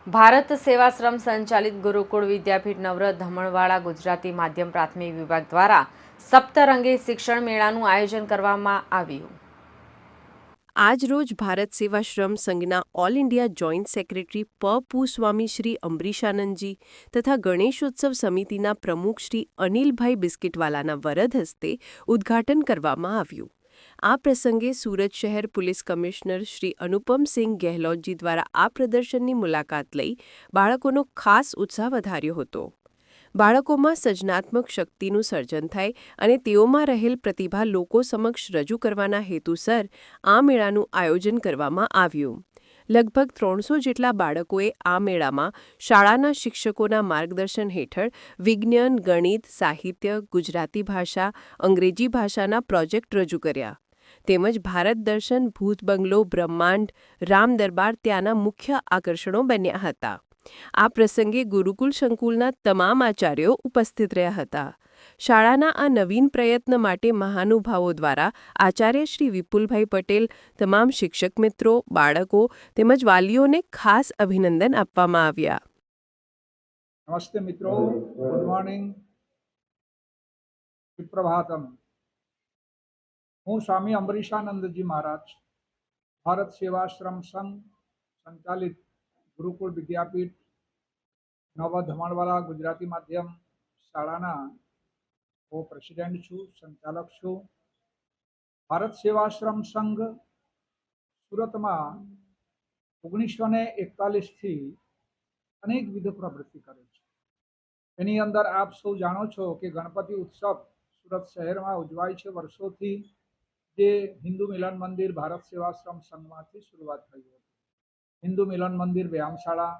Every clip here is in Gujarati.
ભારત સેવાશ્રમ સંચાલિત ગુરુકુળ વિદ્યાપીઠ નવરત ધમણવાડા ગુજરાતી માધ્યમ પ્રાથમિક વિભાગ દ્વારા સપ્તરંગી શિક્ષણ મેળાનું આયોજન કરવામાં આવ્યું। આજ રોજ ભારત સેવાશ્રમ સંઘના ઓલ ઇન્ડિયા જોઈન્ટ સેક્રેટરી પ. સ્વામી શ્રી અંબરીશાનંદજી તથા ગણેશોત્સવ સમિતિના પ્રમુખ શ્રી અનિલભાઈ બિસ્કિટવાલાના વરદ હસ્તે ઉદ્ઘાટન કરવામાં આવ્યું। આ પ્રસંગે સુરત શહેર પોલીસ કમિશનર શ્રી અનુપમસિંહ ગેહલોતજી દ્વારા આ પ્રદર્શનની મુલાકાત લઈ બાળકોનો ખાસ ઉત્સાહ વધાર્યો હતો। બાળકોમાં સર્જનાત્મક શક્તિનું સર્જન થાય અને તેઓમાં રહેલ પ્રતિભા લોકો સમક્ષ રજૂ કરવાના હેતુસર આ મેળાનું આયોજન કરવામાં આવ્યું। લગભગ 300 જેટલા બાળકોએ આ મેળામાં શાળાના શિક્ષકોના માર્ગદર્શન હેઠળ વિજ્ઞાન, ગણિત, સાહિત્ય, ગુજરાતી ભાષા, અંગ્રેજી ભાષાના પ્રોજેક્ટ રજૂ કર્યા તેમજ ભારત દર્શન, ભૂત બંગલો, બ્રહ્માંડ, રામ દરબાર ત્યાંના મુખ્ય આકર્ષણો બન્યા હતા। આ પ્રસંગે ગુરુકુલ સંકુલના તમામ આચાર્યો ઉપસ્થિત રહ્યા હતા। શાળાના આ નવીન પ્રયત્ન માટે મહાનુભાવો દ્વારા આચાર્ય શ્રી વિપુલભાઈ પટેલ, તમામ શિક્ષક મિત્રો, બાળકો તેમજ વાલીઓને ખાસ અભિનંદન આપવામાં આવ્યા। નમસ્તે મિત્રો, ગુડ મોર્નિંગ, સુપ્રભાતમ। હું સ્વામી અંબરીશાનંદજી મહારાજ ભારત સેવાશ્રમ સંઘ સંચાલિત ગુરુકુળ વિદ્યાપીઠ નવ ધમણવાડા ગુજરાતી માધ્યમ શાળાના હું પ્રેસિડેન્ટ છું, સંચાલક છું। ભારત સેવાશ્રમ સંઘ સુરતમાં 1941થી અનેકવિધ પ્રવૃત્તિ કરે છે। એની અંદર આપ સૌ જાણો છો કે ગણપતિ ઉત્સવ સુરત શહેરમાં ઉજવાય છે વર્ષોથી, જે હિન્દુ મિલન મંદિર ભારત સેવાશ્રમ સંઘમાંથી શરૂઆત થઈ હતી। હિન્દુ મિલન મંદિર વ્યાયામશાળા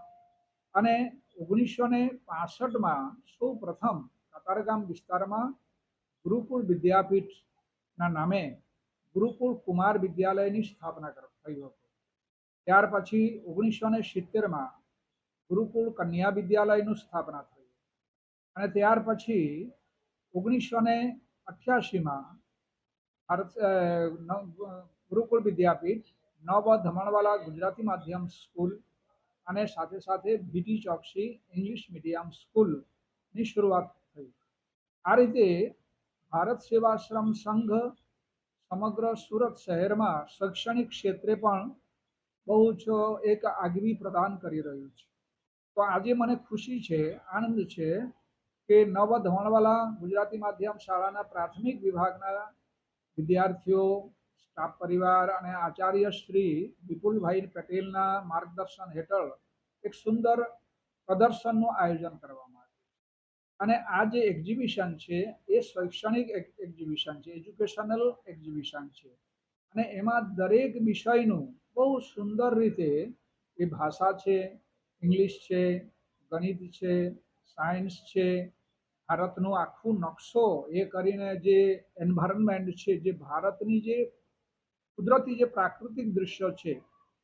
અને 1965માં સૌ પ્રથમ કતારગામ વિસ્તારમાં ગુરુકુળ વિદ્યાપીઠના નામે ગુરુકુળ કુમાર વિદ્યાલયની સ્થાપના થઈ હતી। ત્યાર પછી 1970માં ગુરુકુળ કન્યા વિદ્યાલયનું સ્થાપના થઈ અને ત્યાર પછી 1988માં ગુરુકુળ વિદ્યાપીઠ નવ ધમણવાલા ગુજરાતી માધ્યમ સ્કૂલ અને સાથે સાથે બીટી ચોકસી ઇંગ્લિશ મીડિયમ સ્કૂલની શરૂઆત થઈ। આ રીતે ભારત સેવાશ્રમ સંઘ સમગ્ર સુરત શહેરમાં શૈક્ષણિક ક્ષેત્રે પણ બહુ જ એક આગવી પ્રદાન કરી રહ્યું છે। તો આજે મને ખુશી છે, આનંદ છે કે નવ ધમણવાલા ગુજરાતી માધ્યમ શાળાના પ્રાથમિક વિભાગના વિદ્યાર્થીઓ, સ્ટાફ પરિવાર અને આચાર્ય શ્રી વિપુલભાઈ પટેલના માર્ગદર્શન હેઠળ એક સુંદર પ્રદર્શનનું આયોજન કરવામાં આવ્યું અને આ જે એક્ઝિબિશન છે એ શૈક્ષણિક એક્ઝિબિશન છે, એજ્યુકેશનલ એક્ઝિબિશન છે અને એમાં દરેક વિષયનું બહુ સુંદર રીતે એ ભાષા છે, ઇંગ્લિશ છે, ગણિત છે, સાયન્સ છે, ભારતનું આખું નકશો એ કરીને જે એન્વાયરમેન્ટ છે, જે ભારતની જે કુદરતી જે પ્રાકૃતિક દૃશ્યો છે,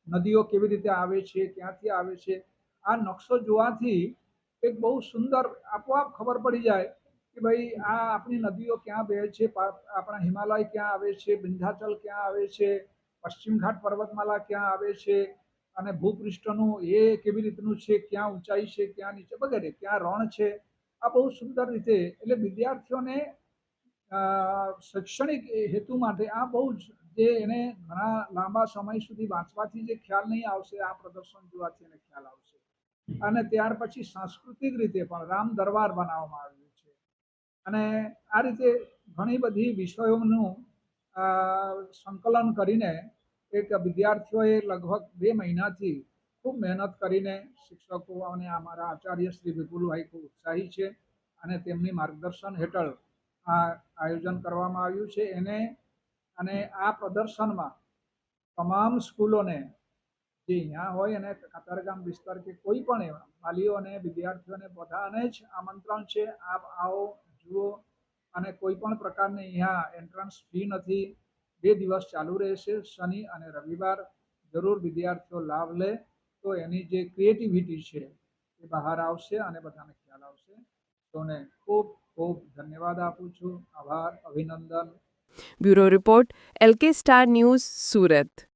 નદીઓ કેવી રીતે આવે છે, ક્યાંથી આવે છે, આ નકશો જોવાથી એક બહુ સુંદર આપોઆપ ખબર પડી જાય કે ભાઈ આ આપણી નદીઓ ક્યાં વહે છે, આપણા હિમાલય ક્યાં આવે છે, વિંધ્યાચલ ક્યાં આવે છે, પશ્ચિમ ઘાટ પર્વતમાલા ક્યાં આવે છે અને ભૂપૃષ્ઠનું એ કેવી રીતનું છે, ક્યાં ઊંચાઈ છે, ક્યાં નીચે વગેરે, ક્યાં રણ છે। આ બહુ સુંદર રીતે એટલે વિદ્યાર્થીઓને શૈક્ષણિક હેતુ માટે આ બહુ જ જે એને ઘણા લાંબા સમય સુધી વાંચવાથી જે ખ્યાલ નહીં આવશે, આ પ્રદર્શન જોવાથી એને ખ્યાલ આવશે। અને ત્યાર પછી સાંસ્કૃતિક રીતે પણ રામ દરબાર બનાવવામાં આવ્યું છે અને આ રીતે ઘણી બધી વિષયોનું સંકલન કરીને એક વિદ્યાર્થીઓએ લગભગ 2 મહિનાથી ખૂબ મહેનત કરીને શિક્ષકો અને અમારા આચાર્ય શ્રી વિપુલભાઈ ખૂબ ઉત્સાહી છે અને તેમની માર્ગદર્શન હેઠળ આ આયોજન કરવામાં આવ્યું છે એને। અને આ પ્રદર્શનમાં તમામ સ્કૂલોને જે અહીંયા હોય અને કતારગામ વિસ્તાર કે કોઈ પણ એવા વાલીઓને, વિદ્યાર્થીઓને બધાને જ આમંત્રણ છે, આપ આવો, જુઓ અને કોઈ પણ પ્રકારની અહીંયા એન્ટ્રન્સ ફી નથી। 2 દિવસ ચાલુ રહેશે, શનિ અને રવિવાર। જરૂર વિદ્યાર્થીઓ લાભ લે તો એની જે ક્રિએટિવિટી છે એ બહાર આવશે અને બધાને ખ્યાલ આવશે। તોને ખૂબ ખૂબ ધન્યવાદ આપું છું, આભાર, અભિનંદન। Bureau report, LK star news, Surat.